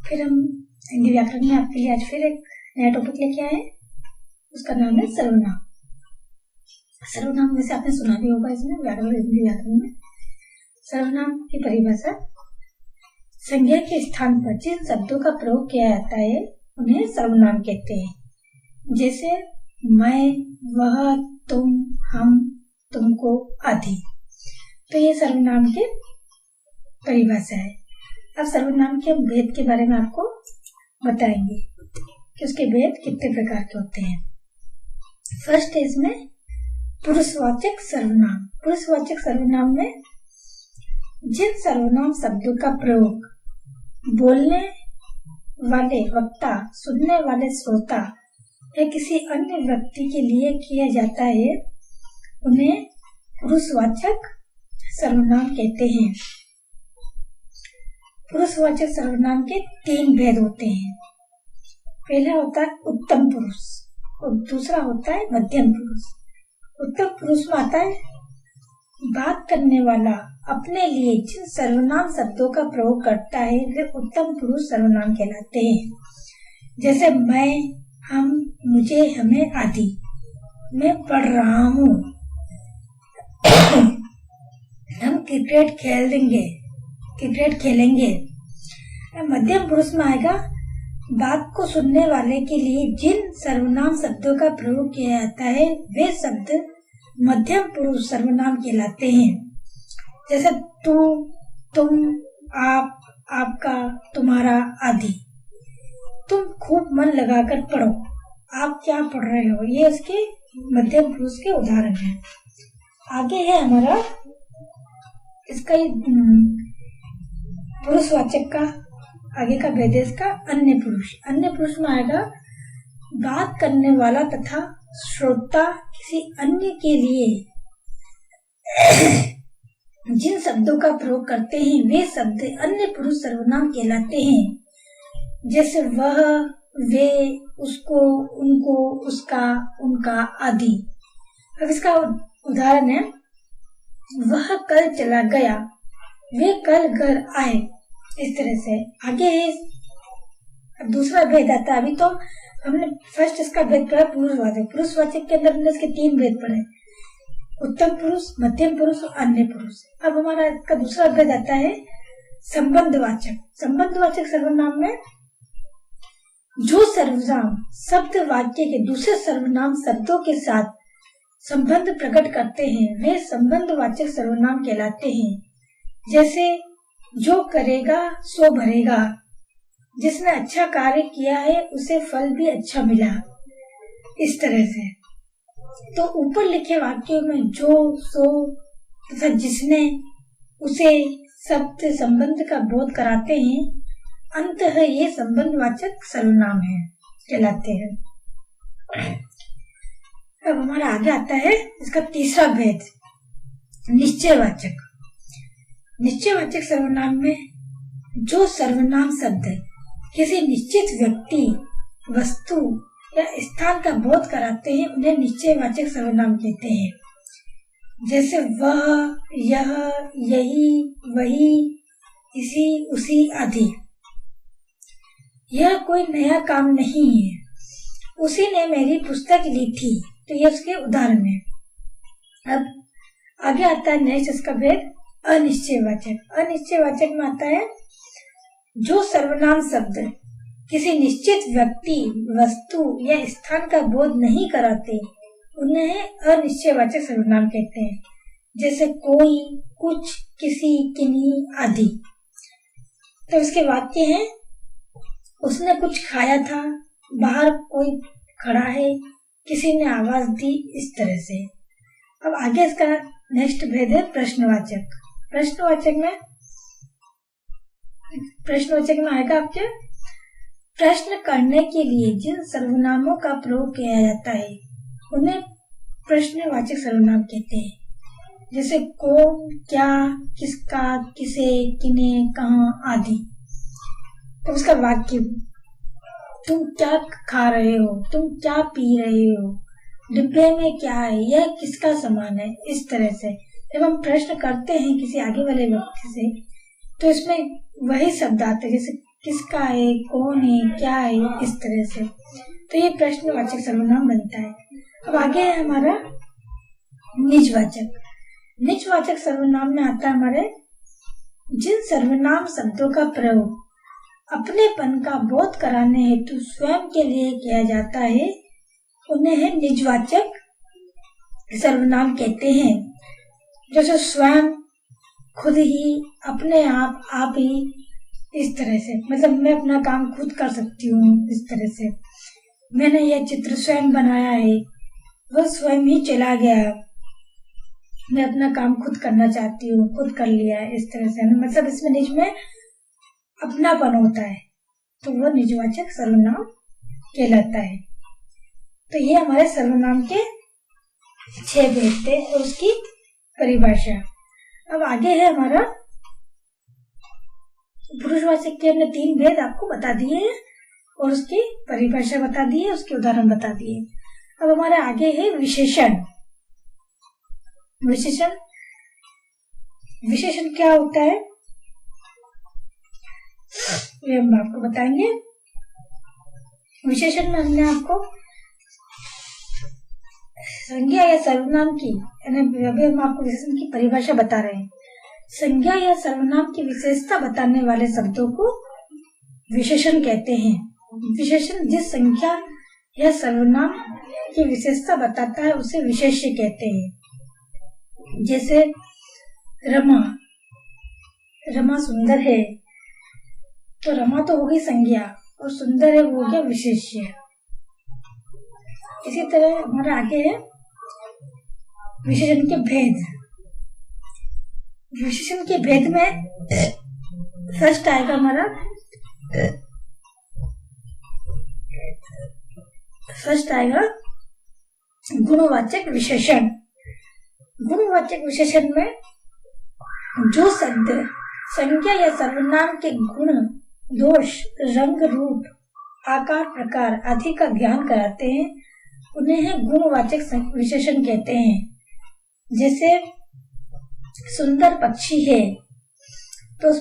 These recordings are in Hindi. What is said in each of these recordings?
फिर हम हिंदी व्याकरण में आपके लिए आज फिर एक नया टॉपिक लेके आए, उसका नाम है सर्वनाम। सर्वनाम वैसे आपने सुना भी होगा इसमें व्याकरण हिंदी व्याकरण में। सर्वनाम की परिभाषा, संज्ञा के स्थान पर जिन शब्दों का प्रयोग किया जाता है उन्हें सर्वनाम कहते हैं। जैसे मैं, वह, तुम, हम, तुमको आदि। तो ये सर्वनाम की परिभाषा है। अब सर्वनाम के भेद के बारे में आपको बताएंगे कि उसके भेद कितने प्रकार के होते हैं। फर्स्ट है इसमें पुरुषवाचक सर्वनाम। पुरुषवाचक सर्वनाम में जिन सर्वनाम शब्दों का प्रयोग बोलने वाले वक्ता, सुनने वाले श्रोता या किसी अन्य व्यक्ति के लिए किया जाता है उन्हें पुरुषवाचक सर्वनाम कहते हैं। पुरुषवाचक सर्वनाम के 3 भेद होते हैं। पहला होता है उत्तम पुरुष और दूसरा होता है मध्यम पुरुष। उत्तम पुरुष में आता है बात करने वाला अपने लिए जिन सर्वनाम शब्दों का प्रयोग करता है वे उत्तम पुरुष सर्वनाम कहलाते हैं। जैसे मैं, हम, मुझे, हमें आदि। मैं पढ़ रहा हूँ, हम क्रिकेट खेलेंगे। मध्यम पुरुष में आएगा बात को सुनने वाले के लिए जिन सर्वनाम शब्दों का प्रयोग किया जाता है वे शब्द मध्यम पुरुष सर्वनाम कहलाते हैं। जैसे तू, तुम, आप, आपका, तुम्हारा आदि। तुम खूब मन लगाकर पढ़ो, आप क्या पढ़ रहे हो, ये इसके मध्यम पुरुष के उदाहरण हैं। आगे है हमारा इसका पुरुषवाचक का आगे का भेद है इसका अन्य पुरुष। अन्य पुरुष में आएगा बात करने वाला तथा श्रोता किसी अन्य के लिए जिन शब्दों का प्रयोग करते हैं वे शब्द अन्य पुरुष सर्वनाम कहलाते हैं। जैसे वह, वे, उसको, उनको, उसका, उनका आदि। अब इसका उदाहरण है वह कल चला गया, वे कल घर आए। इस तरह से आगे दूसरा भेद आता है। अभी तो हमने फर्स्ट इसका भेद पढ़ा पुरुषवाचक। पुरुषवाचक के अंदर हमने इसके 3 भेद पढ़े, उत्तम पुरुष, मध्यम पुरुष और अन्य पुरुष। अब हमारा इसका दूसरा भेद आता है संबंधवाचक। संबंधवाचक सर्वनाम में जो सर्वनाम शब्द वाक्य के दूसरे सर्वनाम शब्दों के साथ संबंध प्रकट करते हैं वे संबंधवाचक सर्वनाम कहलाते हैं। जैसे जो करेगा सो भरेगा, जिसने अच्छा कार्य किया है उसे फल भी अच्छा मिला। इस तरह से तो ऊपर लिखे वाक्यों में जो, सो तथा जिसने, उसे शब्द संबंध का बोध कराते हैं। अंततः ये संबंधवाचक सर्वनाम है कहलाते हैं। अब हमारा आगे आता है इसका तीसरा भेद निश्चयवाचक। निश्चयवाचक सर्वनाम में जो सर्वनाम शब्द किसी निश्चित व्यक्ति, वस्तु या स्थान का बोध कराते हैं उन्हें निश्चयवाचक सर्वनाम कहते हैं। जैसे वह, यह, यही, वही, इसी, उसी आदि। यह कोई नया काम नहीं है, उसी ने मेरी पुस्तक ली थी। तो ये उसके उदाहरण है। अब आगे आता है नेक्स्ट इसका भेद अनिश्चयवाचक। अनिश्चयवाचक में आता है जो सर्वनाम शब्द किसी निश्चित व्यक्ति, वस्तु या स्थान का बोध नहीं कराते उन्हें अनिश्चयवाचक सर्वनाम कहते हैं। जैसे कोई, कुछ, किसी, किन्हीं आदि। तो इसके वाक्य हैं उसने कुछ खाया था, बाहर कोई खड़ा है, किसी ने आवाज दी। इस तरह से अब आगे इसका नेक्स्ट भेद है प्रश्नवाचक। प्रश्नवाचक में आएगा आपके प्रश्न करने के लिए जिन सर्वनामों का प्रयोग किया जाता है उन्हें प्रश्नवाचक सर्वनाम कहते हैं। जैसे कौन, क्या, किसका, किसे, किने, कहाँ आदि। तो उसका वाक्य तुम क्या खा रहे हो, तुम क्या पी रहे हो, डिब्बे में क्या है, यह किसका सामान है। इस तरह से जब हम प्रश्न करते हैं किसी आगे वाले व्यक्ति से तो इसमें वही शब्द आते हैं। जैसे किसका है, कौन है, क्या है, इस तरह से। तो ये प्रश्नवाचक सर्वनाम बनता है। अब आगे है हमारा निजवाचक। निजवाचक सर्वनाम में आता है हमारे जिन सर्वनाम शब्दों का प्रयोग अपनेपन का बोध कराने हेतु स्वयं के लिए किया जाता है उन्हें है निजवाचक सर्वनाम कहते हैं। जैसे स्वयं, खुद ही, अपने आप ही, इस तरह से। मतलब मैं अपना काम खुद कर सकती हूँ, इस तरह से। मैंने यह चित्र स्वयं बनाया है, वह स्वयं ही चला गया, मैं अपना काम खुद करना चाहती हूँ, खुद कर लिया, इस तरह से। मतलब इसमें निज में अपनापन होता है, तो वह निजवाचक सर्वनाम कहलाता है। तो ये हमारे सर्वनाम के 6 भेद थे और उसकी परिभाषा। अब आगे है हमारा पुरुषवाचक के। हमने 3 भेद आपको बता दिए हैं और उसकी परिभाषा बता दी है, उसके उदाहरण बता दिए। अब हमारे आगे है विशेषण। विशेषण विशेषण क्या होता है ये हम आपको बताएंगे। विशेषण में हमने आपको संज्ञा या सर्वनाम की, अभी हम आपको विशेषण की परिभाषा बता रहे हैं। संज्ञा या सर्वनाम की विशेषता बताने वाले शब्दों को विशेषण कहते हैं। विशेषण जिस संख्या या सर्वनाम की विशेषता बताता है उसे विशेष्य कहते हैं। जैसे रमा, रमा सुंदर है, तो रमा तो होगी संज्ञा और सुंदर है वो हो गया विशेष्य। इसी तरह हमारा आगे है विशेषण के भेद। विशेषण के भेद में फर्स्ट आएगा हमारा, फर्स्ट आएगा गुणवाचक विशेषण। गुणवाचक विशेषण में जो शब्द संज्ञा या सर्वनाम के गुण, दोष, रंग, रूप, आकार, प्रकार आदि का ज्ञान कराते हैं उन्हें है गुणवाचक विशेषण कहते हैं। जैसे सुंदर पक्षी है, तो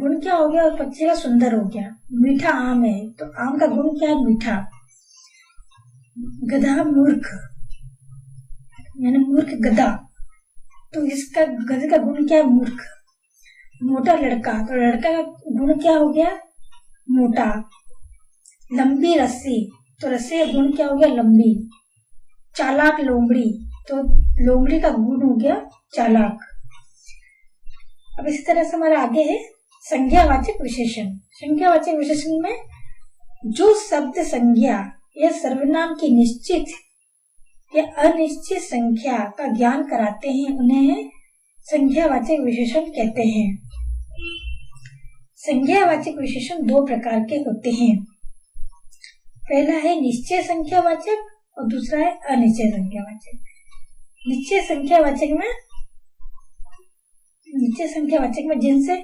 गुण क्या हो गया, उस पक्षी का सुंदर हो गया। मीठा आम है, तो आम का गुण क्या है, मीठा। गधा मूर्ख, यानी मूर्ख गधा, तो इसका गधे का गुण क्या है, मूर्ख। मोटा लड़का, तो लड़का का गुण क्या हो गया, मोटा। लंबी रस्सी, तो रस्सी का गुण क्या हो गया, लंबी। चालाक लोमड़ी, तो लोमड़ी का गुण हो गया चालाक। अब इसी तरह से हमारा आगे है संज्ञावाचक विशेषण। संज्ञावाचक विशेषण में जो शब्द संज्ञा या सर्वनाम की निश्चित या अनिश्चित संख्या का ज्ञान कराते हैं उन्हें संज्ञावाचक विशेषण कहते हैं। संज्ञावाचक विशेषण 2 प्रकार के होते हैं। पहला है निश्चय संख्यावाचक और दूसरा है अनिश्चय संख्यावाचक। निश्चय संख्यावाचक में जिनसे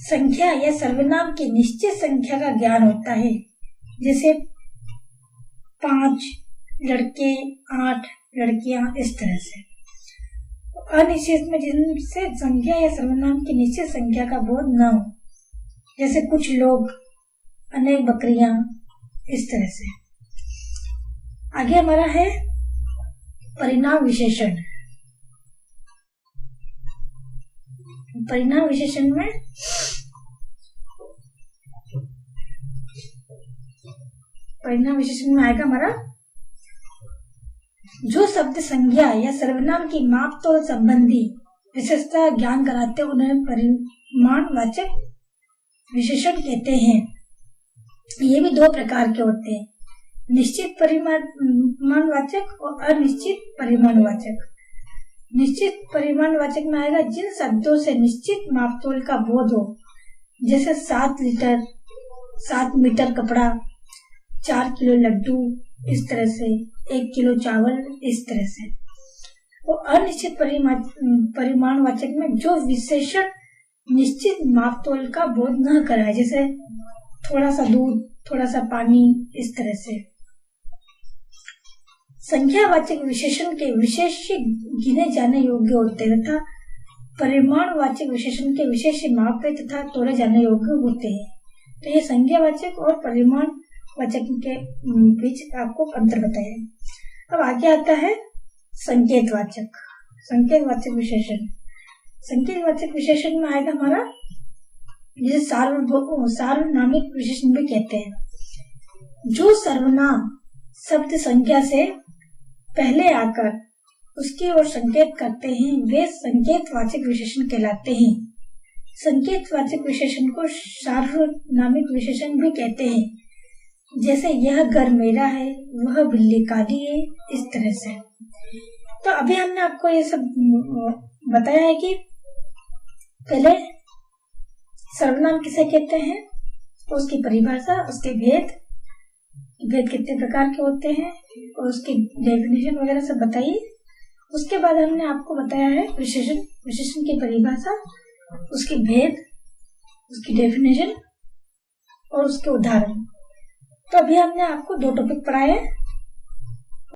संख्या या सर्वनाम की निश्चित संख्या का ज्ञान होता है, जैसे 5 लड़के, 8 लड़कियां, इस तरह से। अनिश्चित में जिनसे संख्या या सर्वनाम की निश्चित संख्या का बोध न हो, जैसे कुछ लोग, अनेक बकरियां, इस तरह से। आगे हमारा है परिणाम विशेषण। परिणाम विशेषण में आएगा हमारा जो शब्द संज्ञा या सर्वनाम की माप तोल संबंधी विशेषता ज्ञान कराते उन्हें परिमाणवाचक विशेषण कहते हैं। ये भी 2 प्रकार के होते हैं, निश्चित परिमाणवाचक और अनिश्चित परिमाणवाचक। निश्चित परिमाणवाचक में आएगा जिन शब्दों से निश्चित मापतोल का बोध हो, जैसे 7 मीटर कपड़ा, 4 किलो लड्डू, इस तरह से 1 किलो चावल, इस तरह से। और अनिश्चित परिमाणवाचक में जो विशेषण निश्चित मापतोल का बोध न कराए, जैसे थोड़ा सा दूध, थोड़ा सा पानी, इस तरह से। संख्यावाचक विशेषण के विशेष्य गिने जाने योग्य होते तथा परिमाणवाचक विशेषण के विशेष्य मापे तथा तोड़े जाने योग्य होते हैं। तो ये संज्ञावाचक और परिमाणवाचक के बीच आपको अंतर बताया। अब आगे आता है संकेतवाचक। संकेतवाचक विशेषण। संकेतवाचक विशेषण में आएगा हमारा जिसे सार्वनामिक विशेषण भी कहते हैं। जो सर्वनाम शब्द संज्ञा से पहले आकर उसकी ओर संकेत करते हैं वे संकेतवाचक विशेषण कहलाते हैं। संकेतवाचक विशेषण को सार्वनामिक विशेषण भी कहते हैं। जैसे यह घर मेरा है, वह बिल्ली काली है, इस तरह से। तो अभी हमने आपको ये सब बताया है कि पहले सर्वनाम किसे कहते हैं, उसकी परिभाषा, उसके भेद कितने प्रकार के होते हैं और उसकी डेफिनेशन वगैरह सब बताइए। उसके बाद हमने आपको बताया है विशेषण की परिभाषा, उसके भेद, उसकी डेफिनेशन और उसके उदाहरण। तो अभी हमने आपको 2 टॉपिक पढ़ाए हैं।